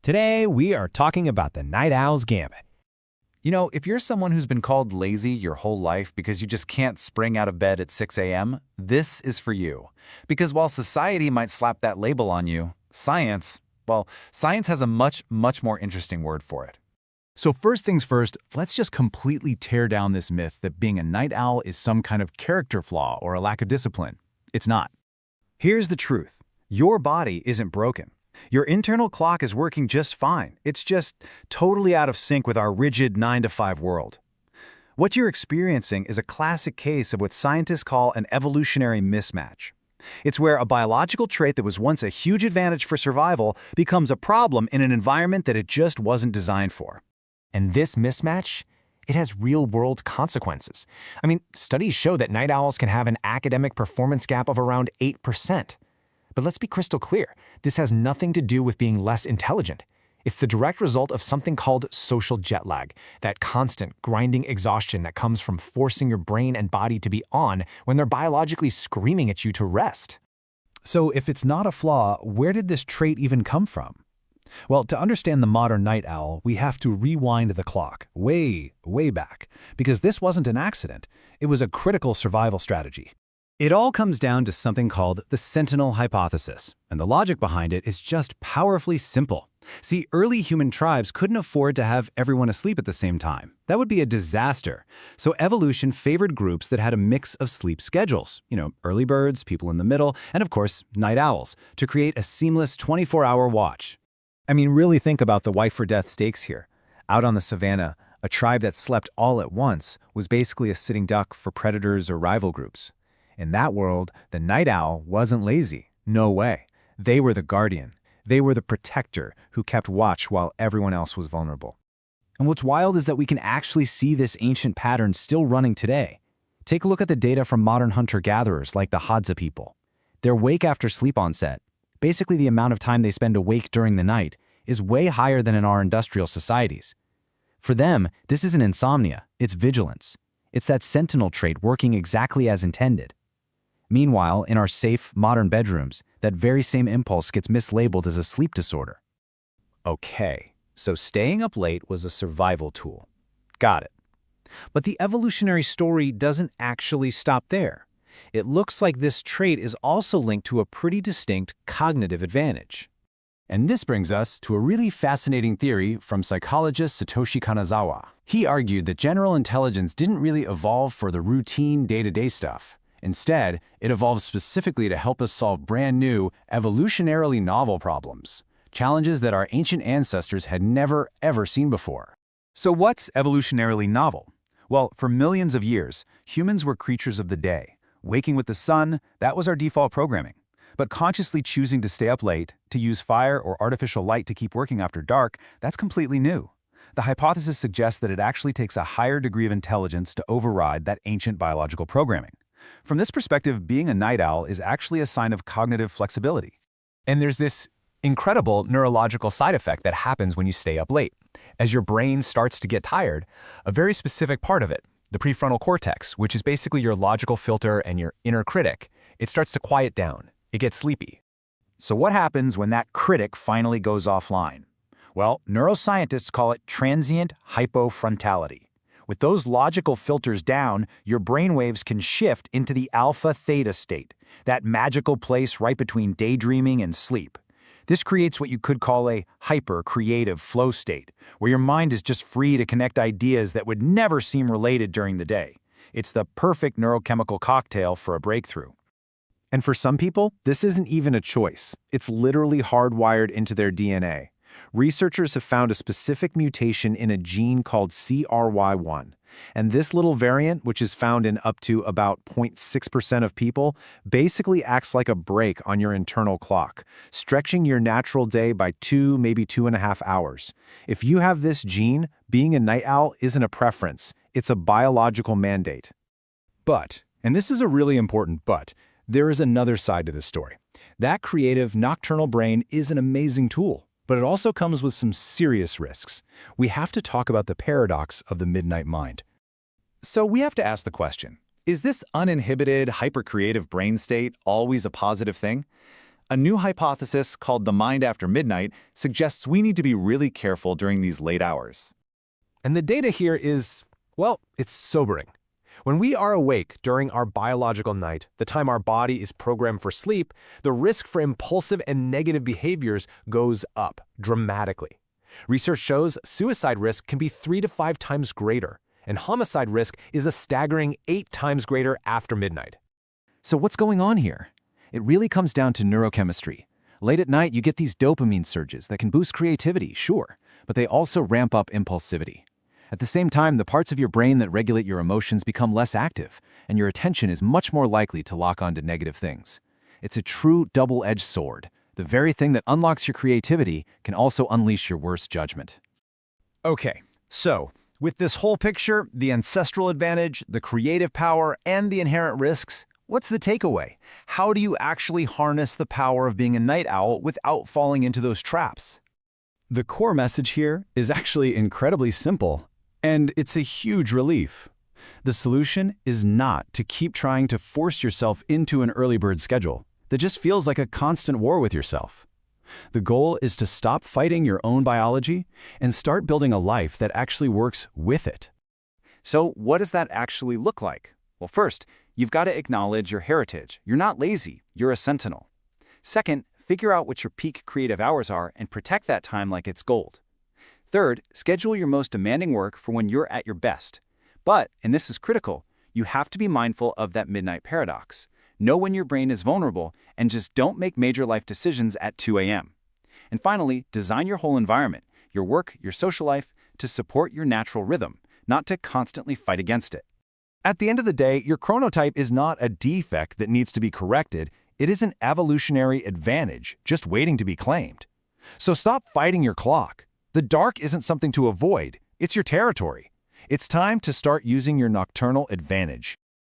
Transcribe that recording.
Today, we are talking about the night owl's gambit. You know, if you're someone who's been called lazy your whole life because you just can't spring out of bed at 6 a.m., this is for you. Because while society might slap that label on you, science has a much more interesting word for it. So first things first, let's just completely tear down this myth that being a night owl is some kind of character flaw or a lack of discipline. It's not. Here's the truth. Your body isn't broken. Your internal clock is working just fine. It's just totally out of sync with our rigid 9-to-5 world. What you're experiencing is a classic case of what scientists call an evolutionary mismatch. It's where a biological trait that was once a huge advantage for survival becomes a problem in an environment that it just wasn't designed for. And this mismatch, it has real-world consequences. Studies show that night owls can have an academic performance gap of around 8%. But let's be crystal clear, this has nothing to do with being less intelligent. It's the direct result of something called social jet lag, that constant, grinding exhaustion that comes from forcing your brain and body to be on when they're biologically screaming at you to rest. So if it's not a flaw, where did this trait even come from? Well, to understand the modern night owl, we have to rewind the clock way back, because this wasn't an accident. It was a critical survival strategy. It all comes down to something called the sentinel hypothesis, and the logic behind it is just powerfully simple. See, early human tribes couldn't afford to have everyone asleep at the same time. That would be a disaster. So evolution favored groups that had a mix of sleep schedules, early birds, people in the middle, and of course, night owls, to create a seamless 24-hour watch. Really think about the life-or-death stakes here. Out on the savannah, a tribe that slept all at once was basically a sitting duck for predators or rival groups. In that world, the night owl wasn't lazy. No way. They were the guardian. They were the protector who kept watch while everyone else was vulnerable. And what's wild is that we can actually see this ancient pattern still running today. Take a look at the data from modern hunter-gatherers like the Hadza people. Their wake after sleep onset, basically the amount of time they spend awake during the night, is way higher than in our industrial societies. For them, this isn't insomnia, it's vigilance. It's that sentinel trait working exactly as intended. Meanwhile, in our safe, modern bedrooms, that very same impulse gets mislabeled as a sleep disorder. Okay, so staying up late was a survival tool. Got it. But the evolutionary story doesn't actually stop there. It looks like this trait is also linked to a pretty distinct cognitive advantage. And this brings us to a really fascinating theory from psychologist Satoshi Kanazawa. He argued that general intelligence didn't really evolve for the routine day-to-day stuff. Instead, it evolved specifically to help us solve brand new, evolutionarily novel problems, challenges that our ancient ancestors had never, ever seen before. So what's evolutionarily novel? Well, for millions of years, humans were creatures of the day. Waking with the sun, that was our default programming. But consciously choosing to stay up late, to use fire or artificial light to keep working after dark, that's completely new. The hypothesis suggests that it actually takes a higher degree of intelligence to override that ancient biological programming. From this perspective, being a night owl is actually a sign of cognitive flexibility. And there's this incredible neurological side effect that happens when you stay up late. As your brain starts to get tired, a very specific part of it, the prefrontal cortex, which is basically your logical filter and your inner critic, it starts to quiet down. It gets sleepy. So what happens when that critic finally goes offline? Well, neuroscientists call it transient hypofrontality. With those logical filters down, your brainwaves can shift into the alpha-theta state, that magical place right between daydreaming and sleep. This creates what you could call a hyper-creative flow state, where your mind is just free to connect ideas that would never seem related during the day. It's the perfect neurochemical cocktail for a breakthrough. And for some people, this isn't even a choice. It's literally hardwired into their DNA. Researchers have found a specific mutation in a gene called CRY1. And this little variant, which is found in up to about 0.6% of people, basically acts like a brake on your internal clock, stretching your natural day by 2, maybe 2.5 hours. If you have this gene, being a night owl isn't a preference. It's a biological mandate. But, and this is a really important but, there is another side to this story. That creative nocturnal brain is an amazing tool. But it also comes with some serious risks. We have to talk about the paradox of the midnight mind. So we have to ask the question, is this uninhibited, hyper-creative brain state always a positive thing? A new hypothesis called the mind after midnight suggests we need to be really careful during these late hours. And the data here is, well, it's sobering. When we are awake during our biological night, the time our body is programmed for sleep, the risk for impulsive and negative behaviors goes up dramatically. Research shows suicide risk can be 3 to 5 times greater, and homicide risk is a staggering 8 times greater after midnight. So what's going on here? It really comes down to neurochemistry. Late at night, you get these dopamine surges that can boost creativity, sure, but they also ramp up impulsivity. At the same time, the parts of your brain that regulate your emotions become less active, and your attention is much more likely to lock onto negative things. It's a true double-edged sword. The very thing that unlocks your creativity can also unleash your worst judgment. Okay, so with this whole picture, the ancestral advantage, the creative power, and the inherent risks, what's the takeaway? How do you actually harness the power of being a night owl without falling into those traps? The core message here is actually incredibly simple, and it's a huge relief. The solution is not to keep trying to force yourself into an early bird schedule that just feels like a constant war with yourself. The goal is to stop fighting your own biology and start building a life that actually works with it. So what does that actually look like? Well, first, you've got to acknowledge your heritage. You're not lazy, you're a sentinel. Second, figure out what your peak creative hours are and protect that time like it's gold. Third, schedule your most demanding work for when you're at your best. But, and this is critical, you have to be mindful of that midnight paradox. Know when your brain is vulnerable and just don't make major life decisions at 2 a.m. And finally, design your whole environment, your work, your social life, to support your natural rhythm, not to constantly fight against it. At the end of the day, your chronotype is not a defect that needs to be corrected. It is an evolutionary advantage just waiting to be claimed. So stop fighting your clock. The dark isn't something to avoid. It's your territory. It's time to start using your nocturnal advantage.